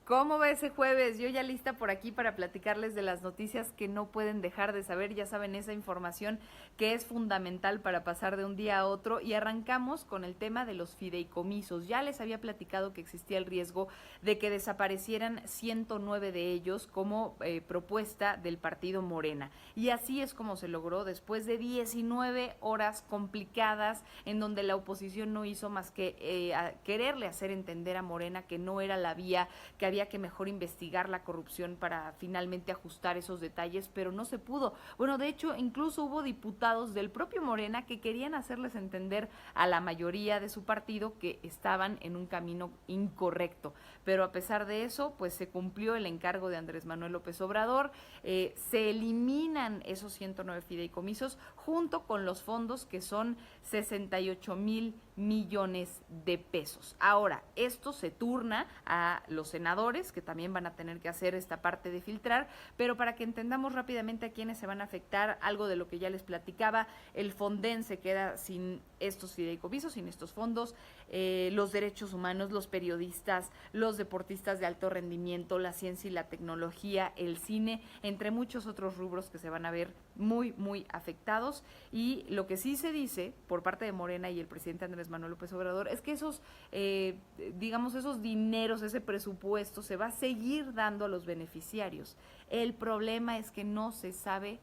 ¿Cómo va ese jueves? Yo ya lista por aquí para platicarles de las noticias que no pueden dejar de saber. Ya saben, esa información que es fundamental para pasar de un día a otro. Y arrancamos con el tema de los fideicomisos. Ya les había platicado que existía el riesgo de que desaparecieran 109 de ellos como propuesta del partido Morena. Y así es como se logró después de 19 horas complicadas en donde la oposición no hizo más que quererle hacer entender a Morena que no era la vía, que había que mejor investigar la corrupción para finalmente ajustar esos detalles, pero no se pudo. Bueno, de hecho, incluso hubo diputados del propio Morena que querían hacerles entender a la mayoría de su partido que estaban en un camino incorrecto. Pero a pesar de eso, pues se cumplió el encargo de Andrés Manuel López Obrador, se eliminan esos 109 fideicomisos junto con los fondos que son 68,000 millones de pesos. Ahora, esto se turna a los senadores, que también van a tener que hacer esta parte de filtrar, pero para que entendamos rápidamente a quiénes se van a afectar, algo de lo que ya les platicaba, el Fonden se queda sin estos fideicomisos, sin estos fondos, los derechos humanos, los periodistas, los deportistas de alto rendimiento, la ciencia y la tecnología, el cine, entre muchos otros rubros que se van a ver muy afectados. Y lo que sí se dice por parte de Morena y el presidente Andrés Manuel López Obrador es que esos, esos dineros, ese presupuesto se va a seguir dando a los beneficiarios. El problema es que no se sabe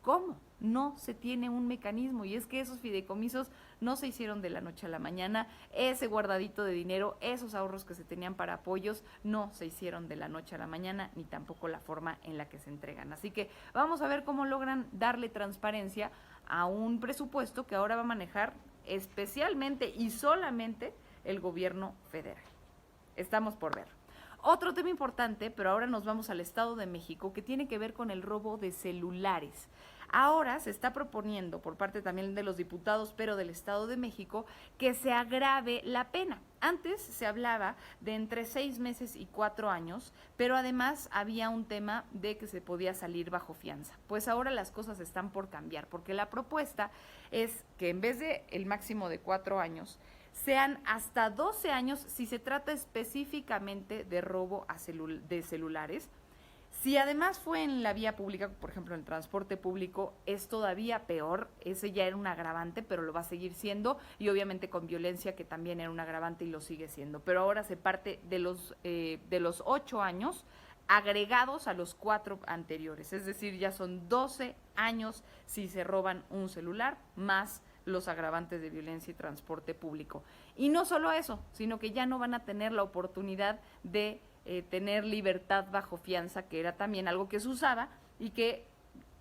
cómo, no se tiene un mecanismo, y es que esos fideicomisos no se hicieron de la noche a la mañana, ese guardadito de dinero, esos ahorros que se tenían para apoyos, no se hicieron de la noche a la mañana, ni tampoco la forma en la que se entregan. Así que vamos a ver cómo logran darle transparencia a un presupuesto que ahora va a manejar especialmente y solamente el gobierno federal. Estamos por ver. Otro tema importante, pero ahora nos vamos al Estado de México, que tiene que ver con el robo de celulares. Ahora se está proponiendo por parte también de los diputados, pero del Estado de México, que se agrave la pena. Antes se hablaba de entre 6 meses y 4 años, pero además había un tema de que se podía salir bajo fianza. Pues ahora las cosas están por cambiar, porque la propuesta es que en vez de el máximo de 4 años, sean hasta 12 años si se trata específicamente de robo de celulares. Si además fue en la vía pública, por ejemplo en el transporte público, es todavía peor. Ese ya era un agravante, pero lo va a seguir siendo, y obviamente con violencia, que también era un agravante y lo sigue siendo. Pero ahora se parte de los 8 años agregados a los 4 anteriores, es decir, ya son 12 años si se roban un celular, más los agravantes de violencia y transporte público. Y no solo eso, sino que ya no van a tener la oportunidad de tener libertad bajo fianza, que era también algo que se usaba y que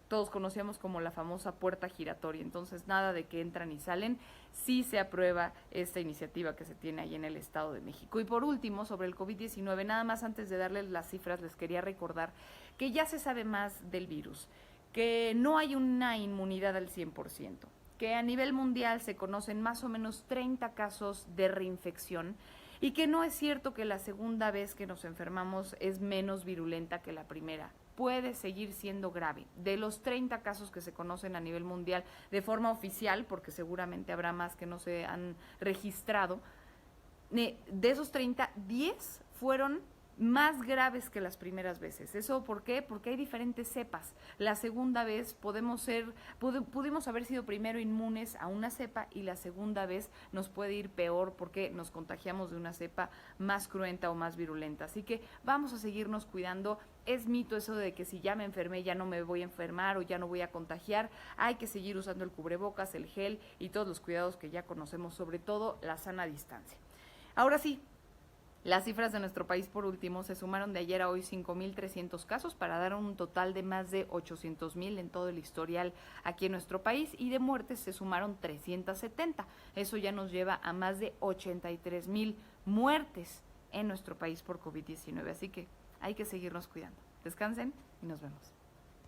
todos conocíamos como la famosa puerta giratoria. Entonces, nada de que entran y salen, sí se aprueba esta iniciativa que se tiene ahí en el Estado de México. Y por último, sobre el COVID-19, nada más antes de darles las cifras, les quería recordar que ya se sabe más del virus, que no hay una inmunidad al 100%, que a nivel mundial se conocen más o menos 30 casos de reinfección, y que no es cierto que la segunda vez que nos enfermamos es menos virulenta que la primera. Puede seguir siendo grave. De los 30 casos que se conocen a nivel mundial de forma oficial, porque seguramente habrá más que no se han registrado, de esos 30, 10 fueron más graves que las primeras veces. ¿Eso por qué? Porque hay diferentes cepas. La segunda vez pudimos haber sido primero inmunes a una cepa, y la segunda vez nos puede ir peor porque nos contagiamos de una cepa más cruenta o más virulenta. Así que vamos a seguirnos cuidando. Es mito eso de que si ya me enfermé ya no me voy a enfermar o ya no voy a contagiar. Hay que seguir usando el cubrebocas, el gel y todos los cuidados que ya conocemos, sobre todo la sana distancia. Ahora sí, las cifras de nuestro país, por último, se sumaron de ayer a hoy 5,300 casos para dar un total de más de 800,000 en todo el historial aquí en nuestro país, y de muertes se sumaron 370. Eso ya nos lleva a más de 83,000 muertes en nuestro país por COVID-19. Así que hay que seguirnos cuidando. Descansen y nos vemos.